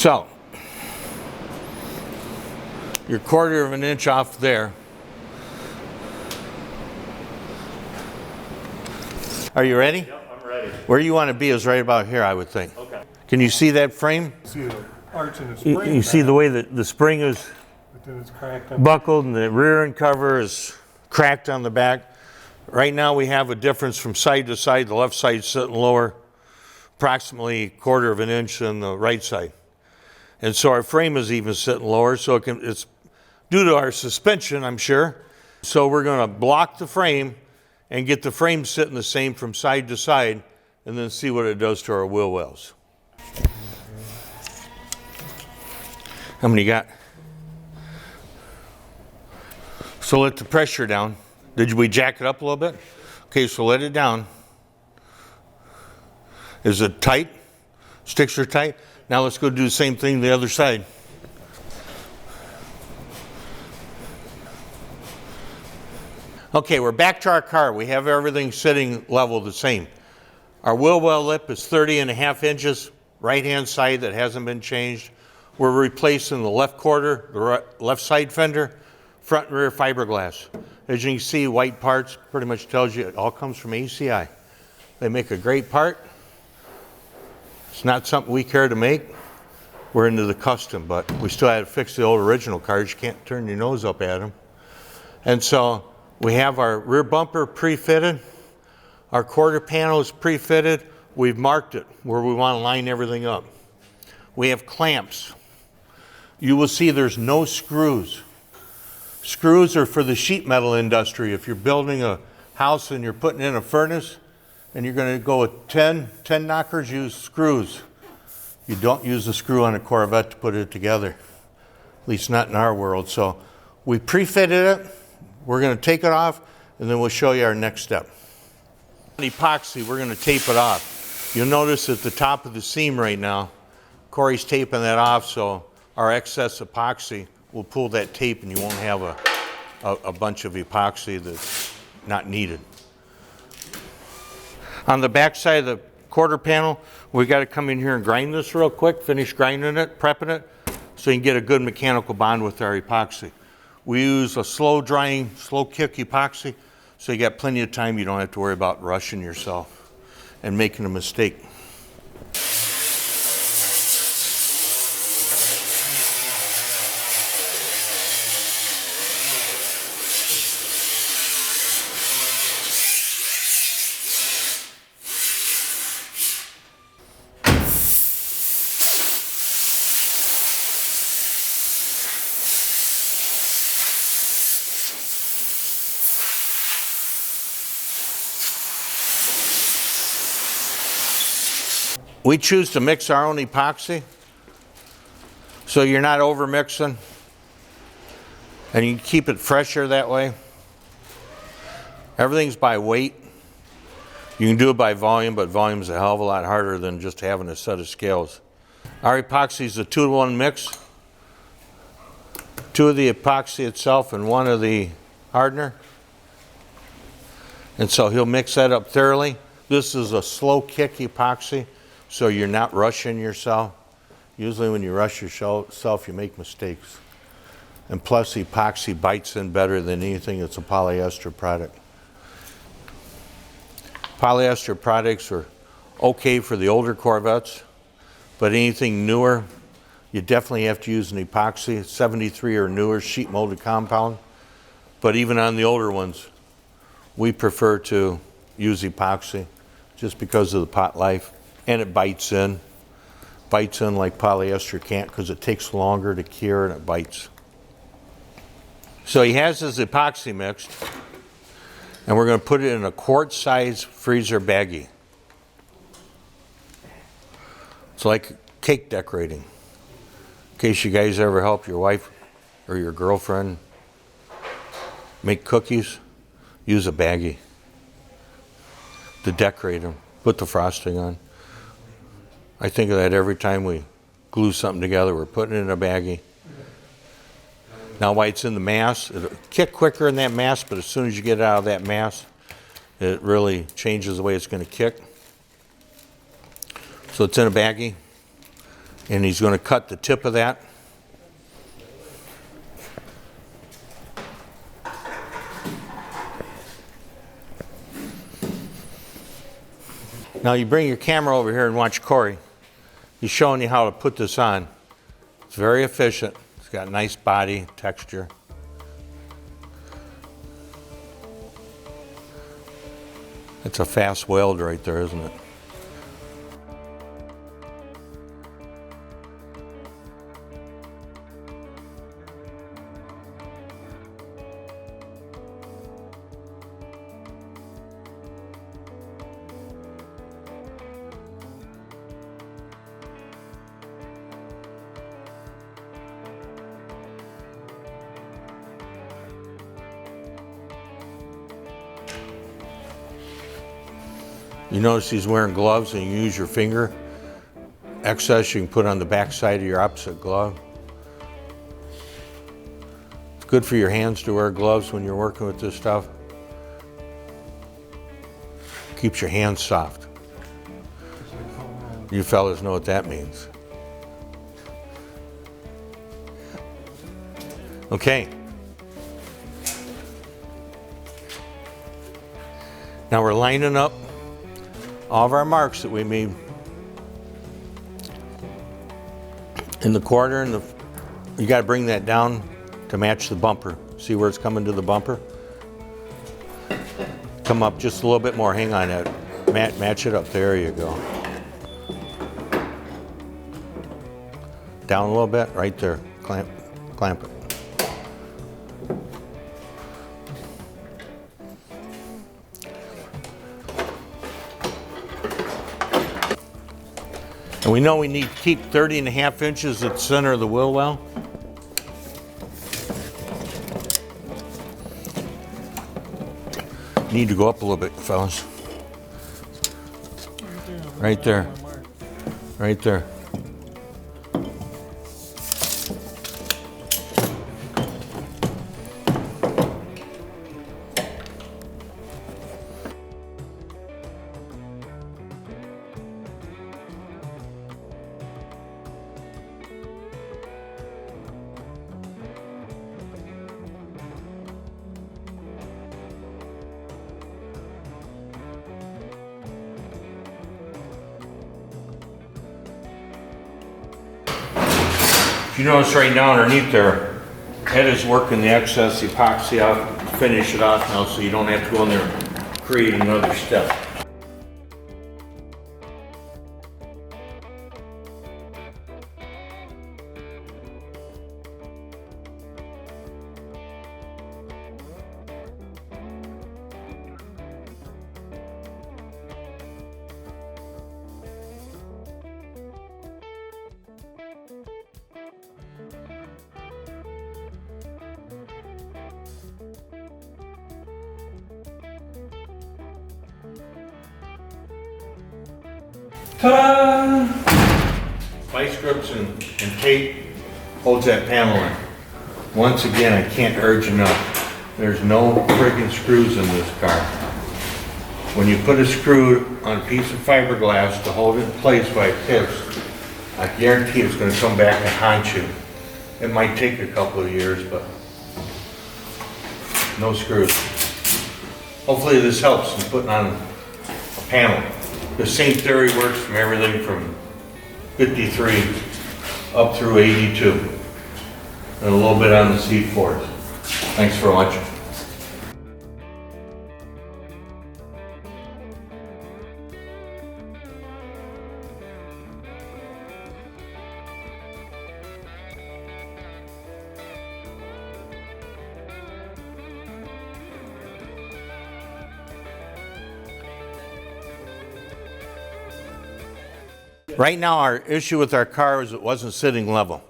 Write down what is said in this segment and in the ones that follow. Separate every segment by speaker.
Speaker 1: So, you're 1/4 of an inch off there. Are you ready?
Speaker 2: Yep, I'm ready.
Speaker 1: Where you want to be is right about here, I would think.
Speaker 2: Okay.
Speaker 1: Can you see that frame?
Speaker 3: See the arch in the spring.
Speaker 1: You see the way that the spring is
Speaker 3: But then it's cracked up.
Speaker 1: buckled and the rear end cover is cracked on the back. Right now we have a difference from side to side. The left side's sitting lower, approximately 1/4 of an inch than the right side. And so our frame is even sitting lower, so it's due to our suspension, I'm sure. So we're going to block the frame and get the frame sitting the same from side to side, and then see what it does to our wheel wells. How many you got? So let the pressure down. Did we jack it up a little bit? Okay, so let it down. Is it tight? Sticks are tight? Now let's go do the same thing the other side. Okay, we're back to our car. We have everything sitting level the same. Our wheel well lip is 30.5 inches, right-hand side that hasn't been changed. We're replacing the left quarter, the left side fender, front and rear fiberglass. As you can see, white parts pretty much tells you it all comes from ACI. They make a great part. It's not something we care to make. We're into the custom, but we still had to fix the old original cars. You can't turn your nose up at them. And so we have our rear bumper pre-fitted. Our quarter panel is pre-fitted. We've marked it where we want to line everything up. We have clamps. You will see there's no screws. Screws are for the sheet metal industry. If you're building a house and you're putting in a furnace and you're going to go with 10 knockers, use screws. You don't use a screw on a Corvette to put it together, at least not in our world. So we pre-fitted it. We're going to take it off and then we'll show you our next step. Epoxy, we're going to tape it off. You'll notice at the top of the seam right now, Corey's taping that off, so our excess epoxy will pull that tape and you won't have a bunch of epoxy that's not needed. On the back side of the quarter panel, we got to come in here and grind this real quick, finish grinding it, prepping it, so you can get a good mechanical bond with our epoxy. We use a slow drying, slow kick epoxy, so you got plenty of time. You don't have to worry about rushing yourself and making a mistake. We choose to mix our own epoxy, so you're not over mixing, and you can keep it fresher that way. Everything's by weight. You can do it by volume, but volume is a hell of a lot harder than just having a set of scales. Our epoxy is a 2-to-1 mix. 2 of the epoxy itself and 1 of the hardener. And so he'll mix that up thoroughly. This is a slow kick epoxy, so you're not rushing yourself. Usually when you rush yourself, you make mistakes. And plus epoxy bites in better than anything that's a polyester product. Polyester products are okay for the older Corvettes, but anything newer, you definitely have to use an epoxy, 73 or newer sheet molded compound. But even on the older ones, we prefer to use epoxy just because of the pot life. And it bites in like polyester can't, because it takes longer to cure and it bites. So he has his epoxy mixed, and we're going to put it in a quart-size freezer baggie. It's like cake decorating. In case you guys ever help your wife or your girlfriend make cookies, use a baggie to decorate them, put the frosting on. I think of that every time we glue something together. We're putting it in a baggie. Now while it's in the mass, it'll kick quicker in that mass, but as soon as you get it out of that mass, it really changes the way it's going to kick. So it's in a baggie. And he's going to cut the tip of that. Now you bring your camera over here and watch Corey. He's showing you how to put this on. It's very efficient. It's got nice body texture. It's a fast weld right there, isn't it? You notice he's wearing gloves and you use your finger. Excess you can put on the back side of your opposite glove. It's good for your hands to wear gloves when you're working with this stuff. Keeps your hands soft. You fellas know what that means. Okay. Now we're lining up all of our marks that we made in the quarter, and you got to bring that down to match the bumper. See where it's coming to the bumper? Come up just a little bit more. Hang on it. Match it up. There you go. Down a little bit. Right there. Clamp it. And we know we need to keep 30.5 inches at the center of the wheel well. Need to go up a little bit, fellas. Right there. Right there. If you notice right now underneath there, Ed is working the excess epoxy out, finish it off now so you don't have to go in there and create another step. Ta-da! Vice grips and tape holds that panel in. Once again, I can't urge enough. There's no friggin' screws in this car. When you put a screw on a piece of fiberglass to hold it in place by tips, I guarantee it's going to come back and haunt you. It might take a couple of years, but no screws. Hopefully this helps in putting on a panel. The same theory works from everything from 53 up through 82. And a little bit on the C4s. Thanks for watching. Right now, our issue with our car is it wasn't sitting level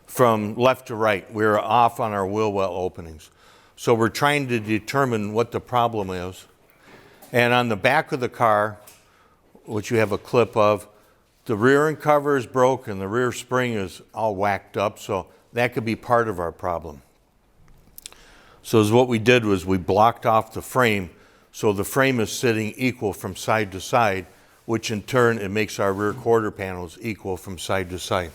Speaker 1: from left to right. We were off on our wheel well openings. So we're trying to determine what the problem is. And on the back of the car, which you have a clip of, the rear end cover is broken. The rear spring is all whacked up. So that could be part of our problem. So what we did was we blocked off the frame. So the frame is sitting equal from side to side which in turn, it makes our rear quarter panels equal from side to side.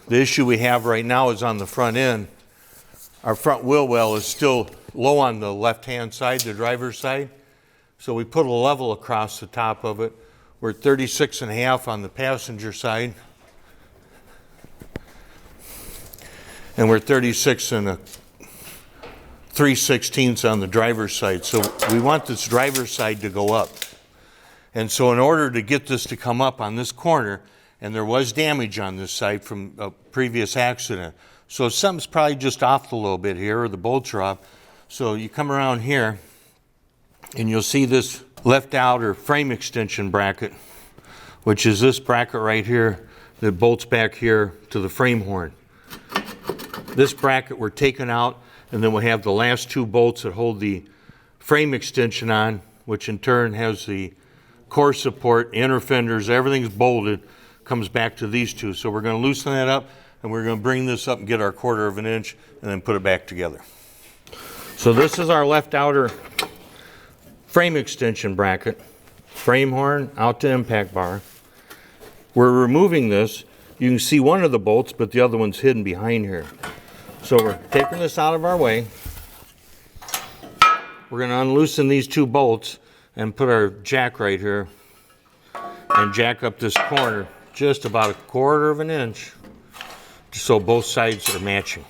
Speaker 1: The issue we have right now is on the front end. Our front wheel well is still low on the left-hand side, the driver's side. So we put a level across the top of it. We're 36.5 on the passenger side. And we're 36 and 3/16 on the driver's side. So we want this driver's side to go up. And so in order to get this to come up on this corner, and there was damage on this side from a previous accident. So something's probably just off a little bit here, or the bolts are off. So you come around here, and you'll see this left outer frame extension bracket, which is this bracket right here that bolts back here to the frame horn. This bracket we're taking out, and then we have the last two bolts that hold the frame extension on, which in turn has the core support, inner fenders, everything's bolted, comes back to these two. So we're going to loosen that up, and we're going to bring this up and get our 1/4 inch, and then put it back together. So this is our left outer frame extension bracket, frame horn out to impact bar. We're removing this. You can see one of the bolts, but the other one's hidden behind here. So we're taking this out of our way. We're going to unloosen these two bolts and put our jack right here and jack up this corner just about 1/4 inch, so both sides are matching.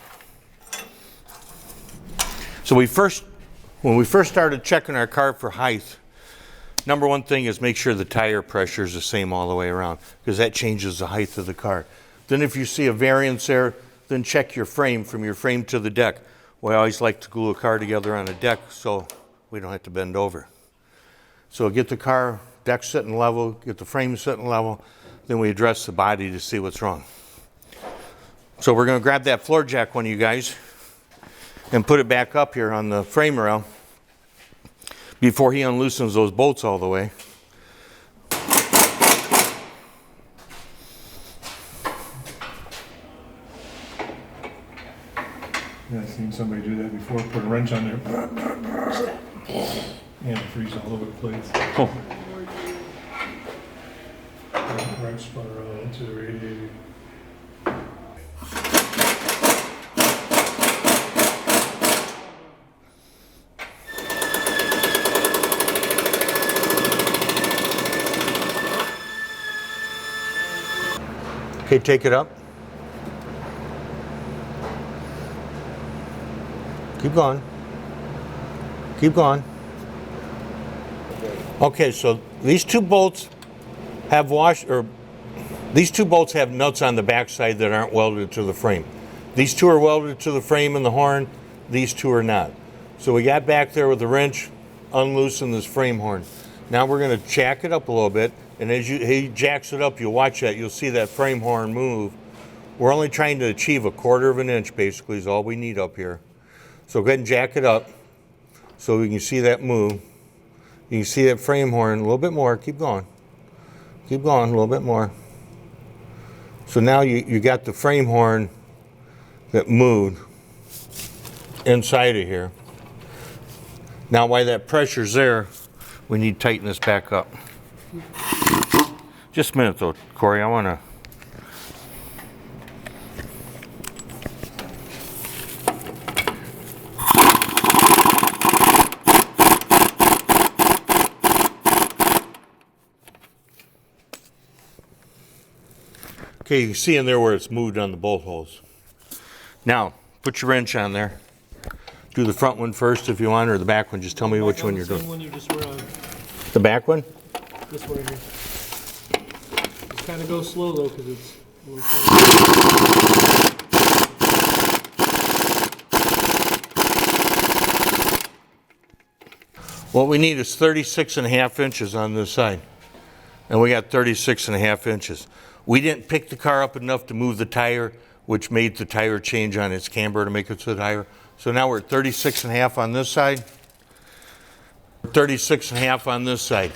Speaker 1: So when we first started checking our car for height, number one thing is make sure the tire pressure is the same all the way around, because that changes the height of the car. Then if you see a variance there, then check your frame from your frame to the deck. We always like to glue a car together on a deck so we don't have to bend over. So get the car deck sitting level, get the frame sitting level, then we address the body to see what's wrong. So we're going to grab that floor jack, one of you guys, and put it back up here on the frame rail before he unloosens those bolts all the way.
Speaker 3: Yeah, I've seen somebody do that before, put a wrench on there. And freeze all over the place.
Speaker 1: Oh.
Speaker 3: Wrench spun around into the radiator.
Speaker 1: Okay, take it up. Keep going. Keep going. Okay, so these two bolts have these two bolts have nuts on the backside that aren't welded to the frame. These two are welded to the frame and the horn. These two are not. So we got back there with the wrench, unloosen this frame horn. Now we're going to jack it up a little bit, and as he jacks it up, you'll watch that. You'll see that frame horn move. We're only trying to achieve 1/4 inch, basically, is all we need up here. So go ahead and jack it up so we can see that move. You can see that frame horn a little bit more. Keep going. Keep going a little bit more. So now you got the frame horn that moved inside of here. Now while that pressure's there, we need to tighten this back up. Just a minute though, Corey, I want to... Okay, you can see in there where it's moved on the bolt holes. Now, put your wrench on there. Do the front one first if you want, or the back one. Just tell me which one you're doing.
Speaker 3: Same one you just were on.
Speaker 1: The back one?
Speaker 3: This one here. Just kind of go slow though, because it's a little
Speaker 1: What we need is 36.5 inches on this side. And we got 36.5 inches. We didn't pick the car up enough to move the tire, which made the tire change on its camber to make it to the tire. So now we're at 36.5 on this side, 36.5 on this side.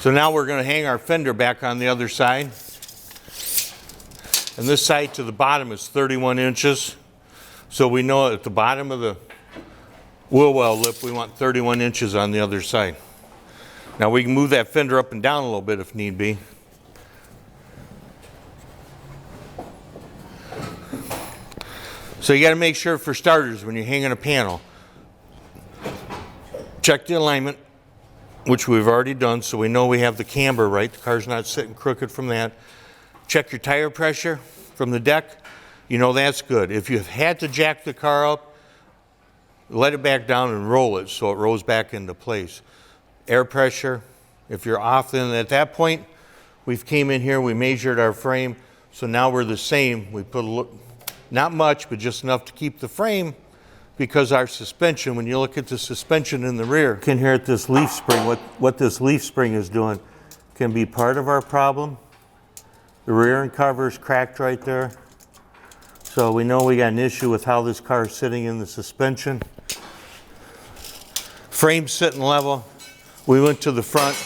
Speaker 1: So now we're going to hang our fender back on the other side. And this side to the bottom is 31 inches. So we know at the bottom of the wheel well lip, we want 31 inches on the other side. Now we can move that fender up and down a little bit if need be. So you got to make sure, for starters, when you're hanging a panel, check the alignment, which we've already done, so we know we have the camber right. The car's not sitting crooked from that. Check your tire pressure from the deck. You know that's good. If you've had to jack the car up, let it back down and roll it so it rolls back into place. Air pressure, if you're off, then at that point, we've came in here, we measured our frame, so now we're the same. We put a little, not much, but just enough to keep the frame, because our suspension, when you look at the suspension in the rear, you can hear at this leaf spring, what this leaf spring is doing can be part of our problem. The rear end cover is cracked right there. So we know we got an issue with how this car is sitting in the suspension. Frame sitting level. We went to the front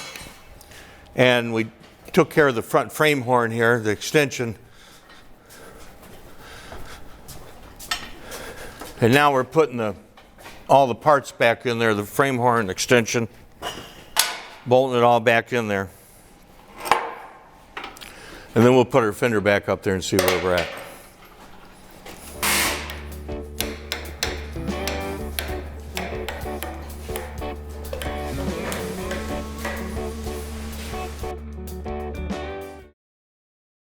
Speaker 1: and we took care of the front frame horn here, the extension. And now we're putting all the parts back in there, the frame horn extension, bolting it all back in there. And then we'll put our fender back up there and see where we're at.